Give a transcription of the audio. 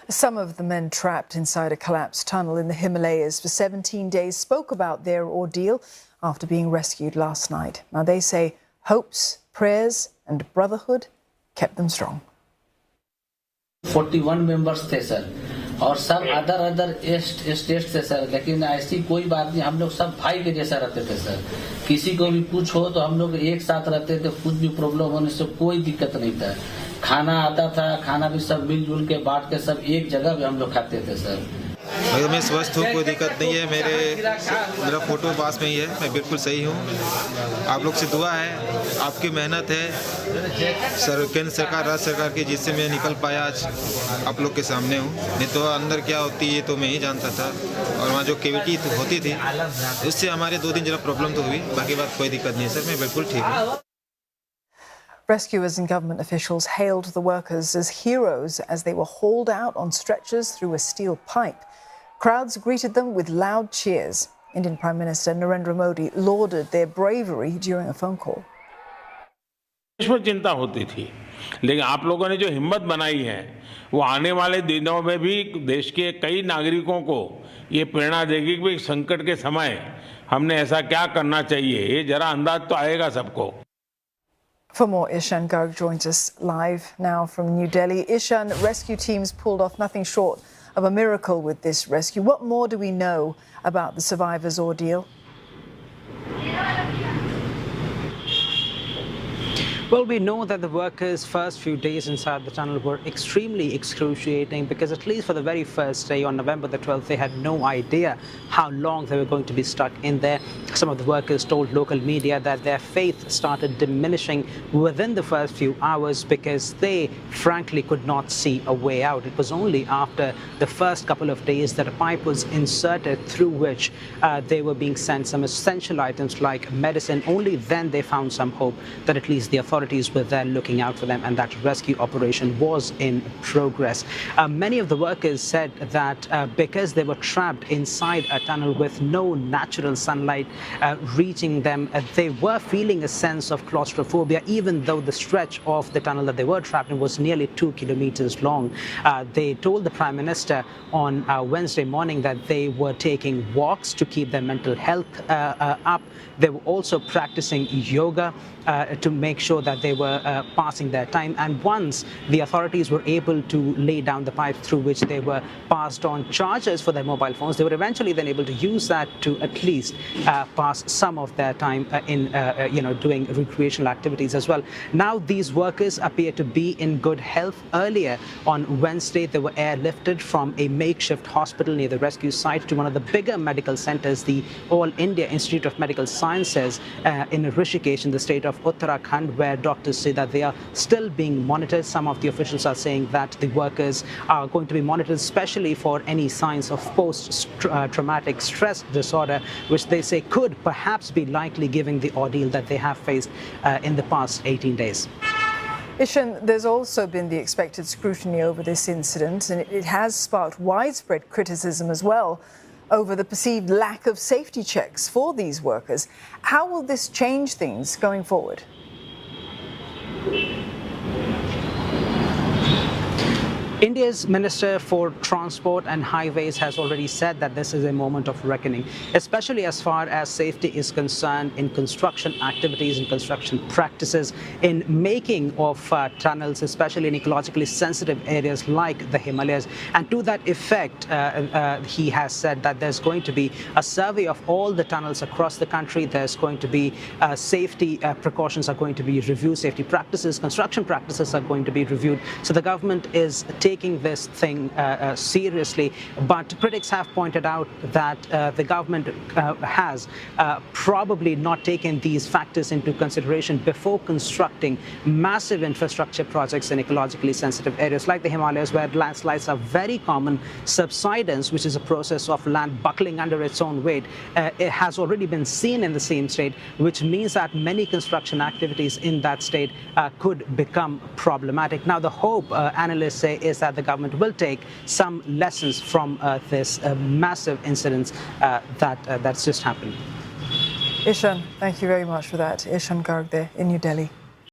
Some of the men trapped inside a collapsed tunnel in the Himalayas for 17 days spoke about their ordeal after being rescued last night. Now, they say hopes, prayers and brotherhood kept them strong. 41 members थे sir और सब other state से sir, लेकिन ऐसी कोई बात नहीं, हम लोग सब भाई के जैसा रहते थे सर। किसी को भी पूछो तो हम लोग एक साथ रहते थे, कुछ भी प्रॉब्लम होने से कोई दिक्कत नहीं था। खाना आता था, खाना भी सब मिलजुल के बांट के सब एक जगह भी हम लोग खाते थे सर। मैं स्वस्थ हूँ, कोई दिक्कत नहीं है। मेरा फोटो पास में ही है, मैं बिल्कुल सही हूँ। आप लोग से दुआ है, आपकी मेहनत है सर, केंद्र सरकार, राज्य सरकार की, जिससे मैं निकल पाया आज आप लोग के सामने हूँ। नहीं तो अंदर क्या होती है तो मैं ही जानता था, और वहाँ जो कैविटी होती थी उससे हमारे 2 दिन जरा प्रॉब्लम तो हुई, बाकी बात कोई दिक्कत नहीं है सर, मैं बिल्कुल ठीक हूँ। Rescuers and government officials hailed the workers as heroes as they were hauled out on stretchers through a steel pipe. Crowds greeted them with loud cheers. Indian Prime Minister Narendra Modi lauded their bravery during a phone call. इसमें चिंता होती थी, लेकिन आप लोगों ने जो हिम्मत बनाई है वो आने वाले दिनों में भी देश के कई नागरिकों को ये प्रेरणा देगी कि संकट के समय हमने ऐसा क्या करना चाहिए, ये जरा अंदाज तो आएगा सबको। For more, Ishan Garg joins us live now from New Delhi. Ishan, rescue teams pulled off nothing short of a miracle with this rescue. What more do we know about the survivors' ordeal? Well, we know that the workers' first few days inside the tunnel were extremely excruciating because at least for the very first day on November the 12th, they had no idea how long they were going to be stuck in there. Some of the workers told local media that their faith started diminishing within the first few hours because they frankly could not see a way out. It was only after the first couple of days that a pipe was inserted through which they were being sent some essential items like medicine. Only then they found some hope that at least the authorities were there looking out for them and that rescue operation was in progress. Many of the workers said that because they were trapped inside a tunnel with no natural sunlight reaching them, they were feeling a sense of claustrophobia, even though the stretch of the tunnel that they were trapped in was nearly 2 kilometers long. They told the Prime Minister on Wednesday morning that they were taking walks to keep their mental health up. They were also practicing yoga to make sure that they were passing their time. And once the authorities were able to lay down the pipe through which they were passed on chargers for their mobile phones, they were eventually then able to use that to at least pass some of their time in doing recreational activities as well. Now these workers appear to be in good health. Earlier on Wednesday, they were airlifted from a makeshift hospital near the rescue site to one of the bigger medical centers, the All India Institute of Medical Sciences in Rishikesh in the state of Uttarakhand, where doctors say that they are still being monitored. Some of the officials are saying that the workers are going to be monitored, especially for any signs of post-traumatic stress disorder, which they say could perhaps be likely given the ordeal that they have faced in the past 18 days. Ishan, there's also been the expected scrutiny over this incident, and it has sparked widespread criticism as well over the perceived lack of safety checks for these workers. How will this change things going forward? India's Minister for Transport and Highways has already said that this is a moment of reckoning, especially as far as safety is concerned in construction activities and construction practices, in making of tunnels, especially in ecologically sensitive areas like the Himalayas. And to that effect, he has said that there's going to be a survey of all the tunnels across the country. There's going to be safety precautions are going to be reviewed, safety practices, construction practices are going to be reviewed. So the government is taking this thing seriously, but critics have pointed out that the government has probably not taken these factors into consideration before constructing massive infrastructure projects in ecologically sensitive areas like the Himalayas, where landslides are very common. Subsidence, which is a process of land buckling under its own weight, it has already been seen in the same state, which means that many construction activities in that state could become problematic. Now, the hope, analysts say, is that the government will take some lessons from this massive incident that's just happened. Ishan, thank you very much for that. Ishan Garg there in New Delhi.